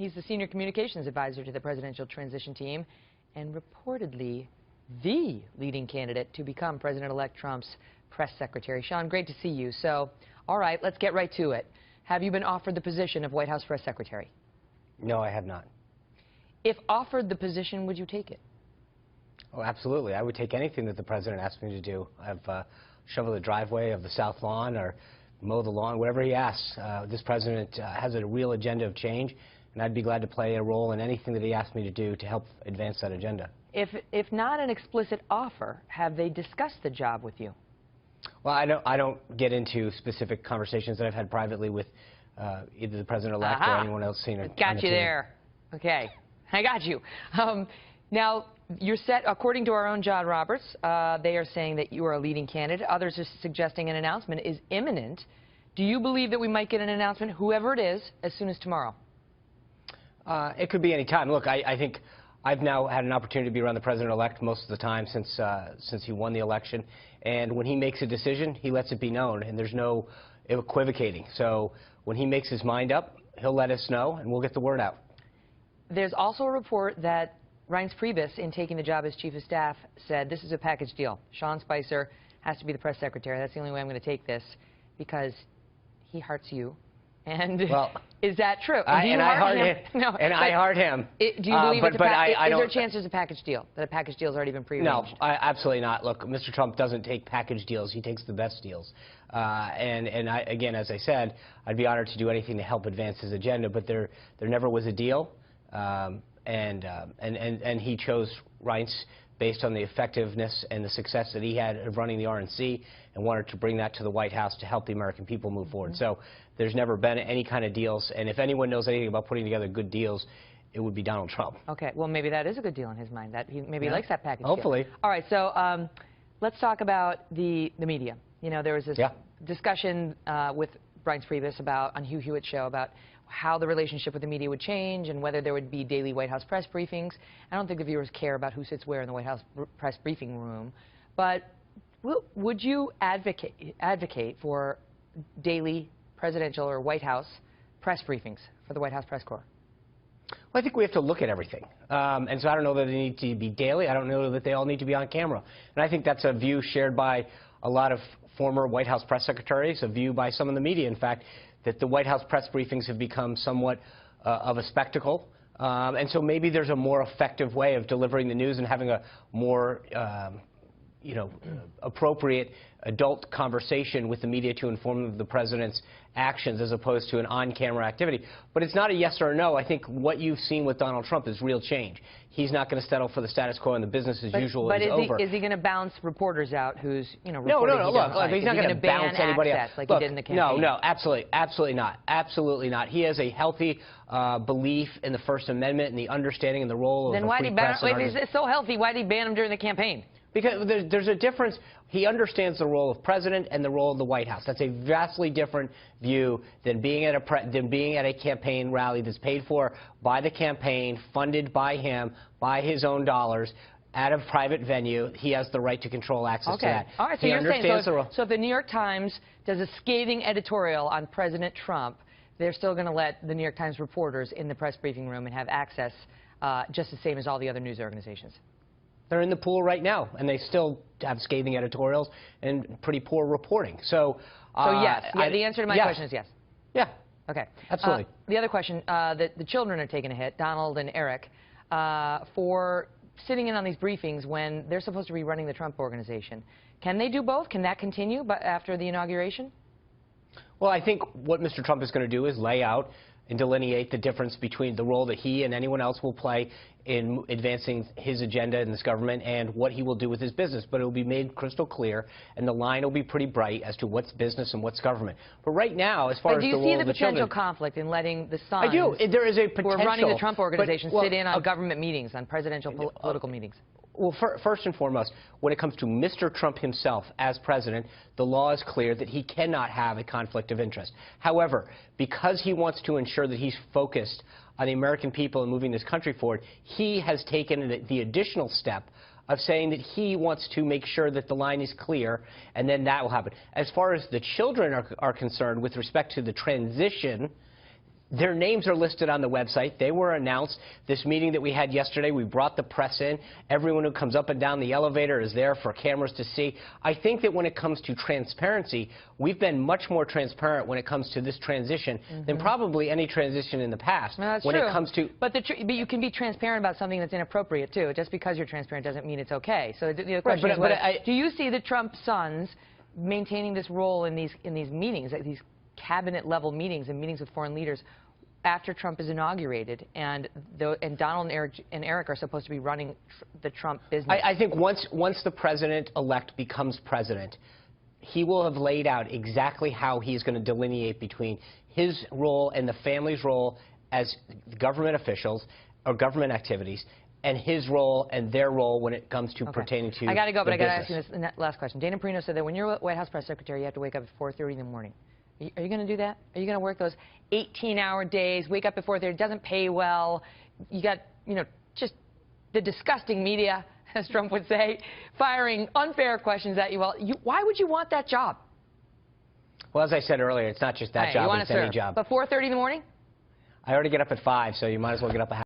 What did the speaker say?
He's the senior communications advisor to the presidential transition team and reportedly the leading candidate to become President-elect Trump's press secretary. Sean, great to see you. So, all right, let's get right to it. Have you been offered the position of White House press secretary? No, I have not. If offered the position, would you take it? Oh, absolutely. I would take anything that the president asked me to do. I've shoveled the driveway of the South Lawn or mow the lawn, whatever he asks. This president has a real agenda of change, and I'd be glad to play a role in anything that he asked me to do to help advance that agenda. If not an explicit offer, have they discussed the job with you? Well, I don't get into specific conversations that I've had privately with either the president-elect or anyone else senior. Got you there. Okay, I got you. Now, you're set, according to our own John Roberts, they are saying that you are a leading candidate. Others are suggesting an announcement is imminent. Do you believe that we might get an announcement, whoever it is, as soon as tomorrow? It could be any time. Look, I think I've now had an opportunity to be around the president-elect most of the time since he won the election. And when he makes a decision, he lets it be known, and there's no equivocating. So when he makes his mind up, he'll let us know, and we'll get the word out. There's also a report that Reince Priebus, in taking the job as chief of staff, said this is a package deal. Sean Spicer has to be the press secretary. That's the only way I'm going to take this, because he hearts you. And well, is that true? I heart him. No, and I heart him. Do you believe is there a chance there's a package deal, that a package deal has already been prearranged? No, absolutely not. Look, Mr. Trump doesn't take package deals. He takes the best deals. Again, as I said, I'd be honored to do anything to help advance his agenda, but there never was a deal. And he chose Reince based on the effectiveness and the success that he had of running the RNC and wanted to bring that to the White House to help the American people move forward. So there's never been any kind of deals, and if anyone knows anything about putting together good deals, it would be Donald Trump. Okay, well, maybe that is a good deal in his mind. That maybe he likes that package Hopefully. Deal. All right, so let's talk about the media. You know, there was this discussion with Reince Priebus on Hugh Hewitt's show about how the relationship with the media would change and whether there would be daily White House press briefings. I don't think the viewers care about who sits where in the White House press briefing room, but would you advocate for daily presidential or White House press briefings for the White House press corps? Well, I think we have to look at everything. And so I don't know that they need to be daily. I don't know that they all need to be on camera. And I think that's a view shared by a lot of former White House press secretaries, a view by some of the media, in fact, that the White House press briefings have become somewhat of a spectacle. And so maybe there's a more effective way of delivering the news and having a more appropriate adult conversation with the media to inform them of the president's actions as opposed to an on-camera activity. But it's not a yes or a no. I think what you've seen with Donald Trump is real change. He's not going to settle for the status quo and the business as usual is over. But is he going to bounce reporters out who's, No, look, he's not going to bounce anybody out. Like he did in the campaign? No, absolutely not. Absolutely not. He has a healthy belief in the First Amendment and the understanding and the role of the free press. Then why did he ban him? If he's so healthy, why did he ban him during the campaign? Because there's a difference. He understands the role of president and the role of the White House. That's a vastly different view than being at a campaign rally that's paid for by the campaign, funded by him, by his own dollars, at a private venue. He has the right to control access to that. All right, so you're saying so if the New York Times does a scathing editorial on President Trump, they're still going to let the New York Times reporters in the press briefing room and have access just the same as all the other news organizations? They're in the pool right now, and they still have scathing editorials and pretty poor reporting. So yes. The answer to my question is yes. Yeah. Okay. Absolutely. The other question, the children are taking a hit, Donald and Eric, for sitting in on these briefings when they're supposed to be running the Trump Organization. Can they do both? Can that continue after the inauguration? Well, I think what Mr. Trump is going to do is lay out and delineate the difference between the role that he and anyone else will play in advancing his agenda in this government and what he will do with his business. But it will be made crystal clear, and the line will be pretty bright as to what's business and what's government. But right now, as far as the role of the children... do you see the potential conflict in letting the sons... I do. There is a potential... who are running the Trump Organization sit in on government meetings, on presidential political meetings? Well, first and foremost, when it comes to Mr. Trump himself as president, the law is clear that he cannot have a conflict of interest. However, because he wants to ensure that he's focused on the American people and moving this country forward, he has taken the additional step of saying that he wants to make sure that the line is clear, and then that will happen. As far as the children are concerned with respect to the transition, Their names are listed on the website. They were announced. This meeting that we had yesterday, we brought the press in. Everyone who comes up and down the elevator is there for cameras to see. I think that when it comes to transparency, we've been much more transparent when it comes to this transition than probably any transition in the past. No, that's when true. it comes to, but you can be transparent about something that's inappropriate too. Just because you're transparent doesn't mean it's okay. So the question is, do you see the Trump sons maintaining this role in these meetings, these cabinet-level meetings and meetings with foreign leaders, after Trump is inaugurated, and Donald and Eric are supposed to be running the Trump business? I think once the president-elect becomes president, he will have laid out exactly how he's going to delineate between his role and the family's role as government officials or government activities, and his role and their role when it comes to pertaining to I got to go, but I got to ask you business. this last question. Dana Perino said that when you're White House press secretary, you have to wake up at 4:30 in the morning. Are you going to do that? Are you going to work those 18-hour days, wake up at 4:30? It doesn't pay well. You got, just the disgusting media, as Trump would say, firing unfair questions at you. Well, why would you want that job? Well, as I said earlier, it's not just that job, it's any job. But 4:30 in the morning? I already get up at 5, so you might as well get up a